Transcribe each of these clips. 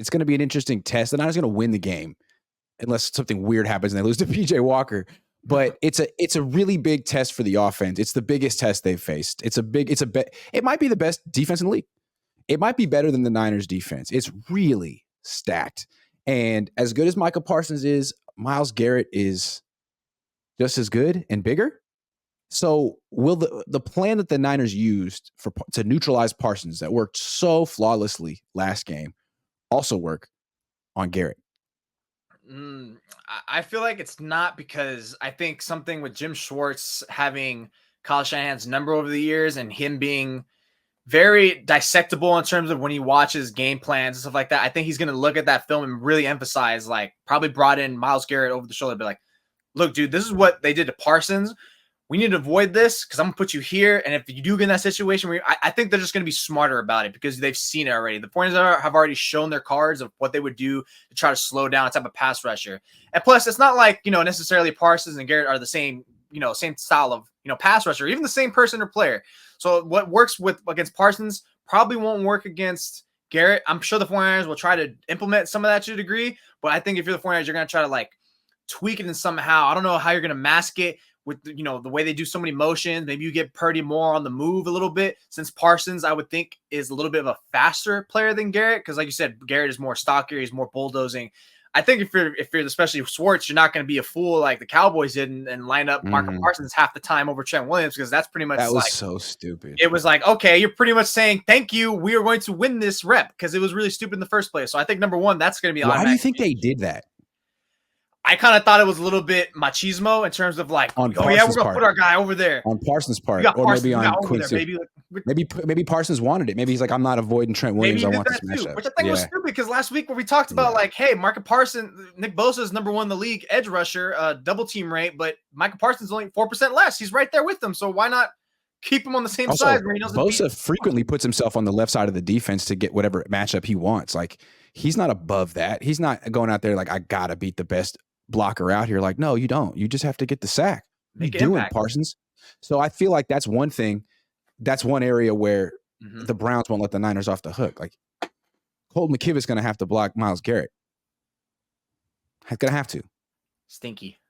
it's going to be an interesting test. The Niners going to win the game unless something weird happens and they lose to PJ Walker. But it's a really big test for the offense. It's the biggest test they've faced. It might be the best defense in the league. It might be better than the Niners defense. It's really stacked. And as good as Micah Parsons is, Myles Garrett is just as good and bigger. So will the plan that the Niners used to neutralize Parsons that worked so flawlessly last game also work on Garrett? I feel like it's not, because I think something with Jim Schwartz having Kyle Shanahan's number over the years and him being very dissectable in terms of when he watches game plans and stuff like that. I think he's going to look at that film and really emphasize, like, probably brought in Myles Garrett over the shoulder, be like, look, dude, this is what they did to Parsons. We need to avoid this because I'm going to put you here. And if you do get in that situation, I think they're just going to be smarter about it because they've seen it already. The 49ers have already shown their cards of what they would do to try to slow down a type of pass rusher. And plus, it's not like, necessarily Parsons and Garrett are the same, same style of, pass rusher, even the same person or player. So what works against Parsons probably won't work against Garrett. I'm sure the 49ers will try to implement some of that to a degree. But I think if you're the 49ers, you're going to try to, like, tweak it in somehow. I don't know how you're going to mask it with, the way they do so many motions. Maybe you get Purdy more on the move a little bit, since Parsons, I would think, is a little bit of a faster player than Garrett. Because like you said, Garrett is more stockier. He's more bulldozing. I think if you're especially Schwartz, you're not going to be a fool like the Cowboys did and line up Micah Parsons half the time over Trent Williams, because that's pretty much that was so stupid. It was like, okay, you're pretty much saying thank you. We are going to win this rep, because it was really stupid in the first place. So I think number one, that's going to be. Why do you think they did that? I kind of thought it was a little bit machismo in terms of like, on oh yeah, we're gonna put our guy over there. On Parsons' part, or Parsons maybe on Quinn's. Maybe Parsons wanted it. Maybe he's like, I'm not avoiding Trent Williams. I want this matchup. Which I think was stupid, because last week when we talked about like, hey, Micah Parsons, Nick Bosa is number one in the league edge rusher, double team rate, but Micah Parsons is only 4% less. He's right there with them, so why not keep him on the same side where he doesn't? Bosa frequently puts himself on the left side of the defense to get whatever matchup he wants. Like, he's not above that. He's not going out there like, I gotta beat the best blocker out here. Like, no, you don't. You just have to get the sack. What are you doing, Parsons? So I feel like that's one thing. That's one area where the Browns won't let the Niners off the hook. Like, Colt McKivit's going to have to block Myles Garrett. He's going to have to. Stinky.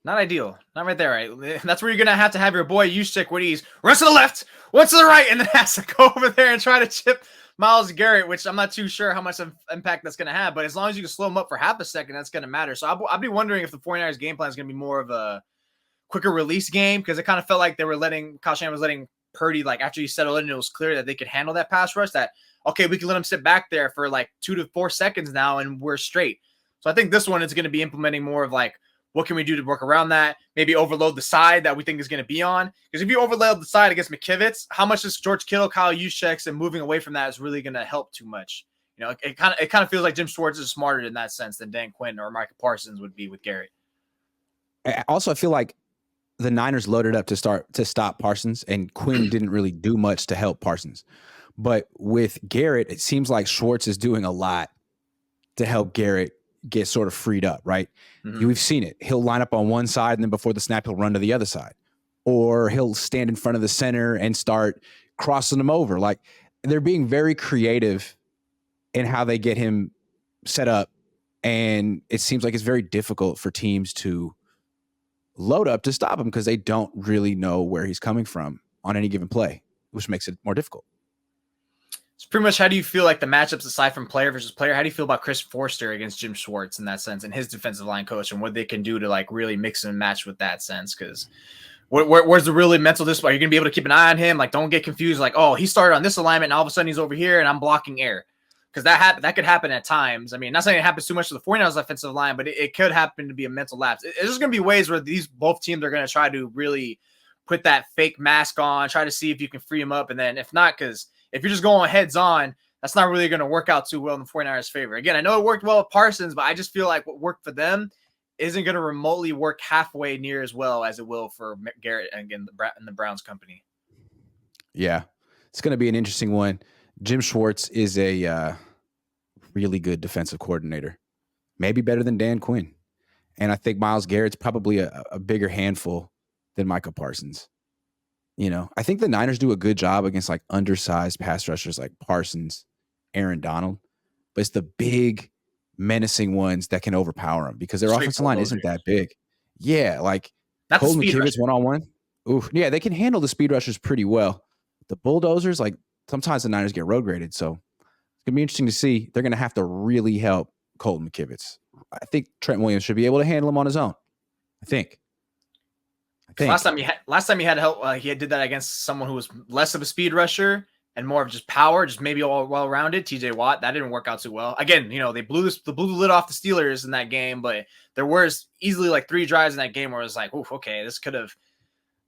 Not ideal. Not right there, right? That's where you're going to have your boy Juszczyk, when he's runs to the left, one to the right, and then has to go over there and try to chip Myles Garrett, which I'm not too sure how much of impact that's going to have. But as long as you can slow him up for half a second, that's going to matter. So I'll be wondering if the 49ers game plan is going to be more of a quicker release game, because it kind of felt like Kyle Shanahan was letting Purdy, like, after he settled in, it was clear that they could handle that pass rush, that, okay, we can let him sit back there for like 2 to 4 seconds now and we're straight. So I think this one is going to be implementing more of like, what can we do to work around that? Maybe overload the side that we think is going to be on. Because if you overload the side against McKivitz, how much is George Kittle, Kyle Juszczyk, and moving away from that is really going to help too much? It kind of feels like Jim Schwartz is smarter in that sense than Dan Quinn or Micah Parsons would be with Garrett. Also, I feel like the Niners loaded up to stop Parsons, and Quinn didn't really do much to help Parsons. But with Garrett, it seems like Schwartz is doing a lot to help Garrett get sort of freed up, right? We've seen it. He'll line up on one side, and then before the snap, he'll run to the other side. Or he'll stand in front of the center and start crossing him over. Like, they're being very creative in how they get him set up. And it seems like it's very difficult for teams to load up to stop him, because they don't really know where he's coming from on any given play, which makes it more difficult. It's pretty much, how do you feel like the matchups aside from player versus player? How do you feel about Chris Forster against Jim Schwartz in that sense, and his defensive line coach, and what they can do to like really mix and match with that sense? Because where's the really mental discipline? Are you going to be able to keep an eye on him? Like, don't get confused. Like, oh, he started on this alignment and all of a sudden he's over here and I'm blocking air. Because that could happen at times. I mean, not saying it happens too much to the 49ers offensive line, but it could happen to be a mental lapse. It's just going to be ways where both teams are going to try to really put that fake mask on, try to see if you can free him up. And then if not, because if you're just going heads on, that's not really going to work out too well in the 49ers' favor. Again, I know it worked well with Parsons, but I just feel like what worked for them isn't going to remotely work halfway near as well as it will for Garrett and again the Browns company. Yeah, it's going to be an interesting one. Jim Schwartz is a really good defensive coordinator, maybe better than Dan Quinn. And I think Myles Garrett's probably a bigger handful than Micah Parsons. I think the Niners do a good job against like undersized pass rushers like Parsons, Aaron Donald. it's the big menacing ones that can overpower them because their offensive line isn't that big. Yeah, like Not Colt the speed McKivitz one-on-one. Ooh, yeah, they can handle the speed rushers pretty well. The bulldozers, like sometimes the Niners get road graded, so it's gonna be interesting to see. They're gonna have to really help Colt McKivitz. I think Trent Williams should be able to handle him on his own. I think. Last time he had help, he did that against someone who was less of a speed rusher and more of just power, just maybe all well-rounded. TJ Watt, that didn't work out too well. Again, they blew the lid off the Steelers in that game, but there was easily like 3 drives in that game where it was like, oof, okay, this could have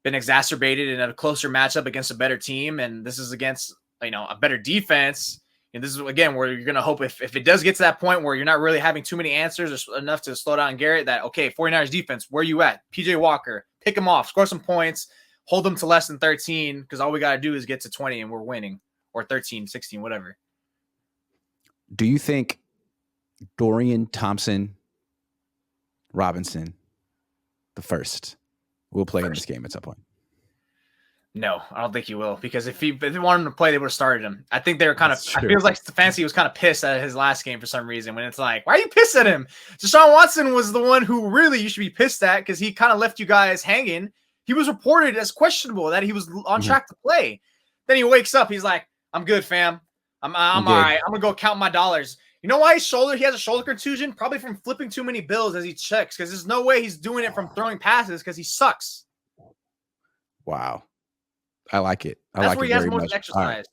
been exacerbated in a closer matchup against a better team, and this is against a better defense. And this is again where you're gonna hope if it does get to that point where you're not really having too many answers or enough to slow down Garrett, that okay, 49ers defense, where you at? PJ Walker, pick him off, score some points, hold them to less than 13, because all we got to do is get to 20 and we're winning, or 13, 16, whatever. Do you think Dorian Thompson Robinson, the first, will play in this game at some point? No, I don't think he will, because if they wanted him to play, they would have started him. I think they were kind of. I feel like Stefanski was kind of pissed at his last game for some reason. When it's like, why are you pissed at him? Deshaun Watson was the one who really you should be pissed at because he kind of left you guys hanging. He was reported as questionable, that he was on track to play. Then he wakes up, he's like, "I'm good, fam. I'm all right. I'm gonna go count my dollars." You know why he has a shoulder contusion? Probably from flipping too many bills as he checks, because there's no way he's doing it from throwing passes because he sucks. Wow. I like it. That's where he has most exercise.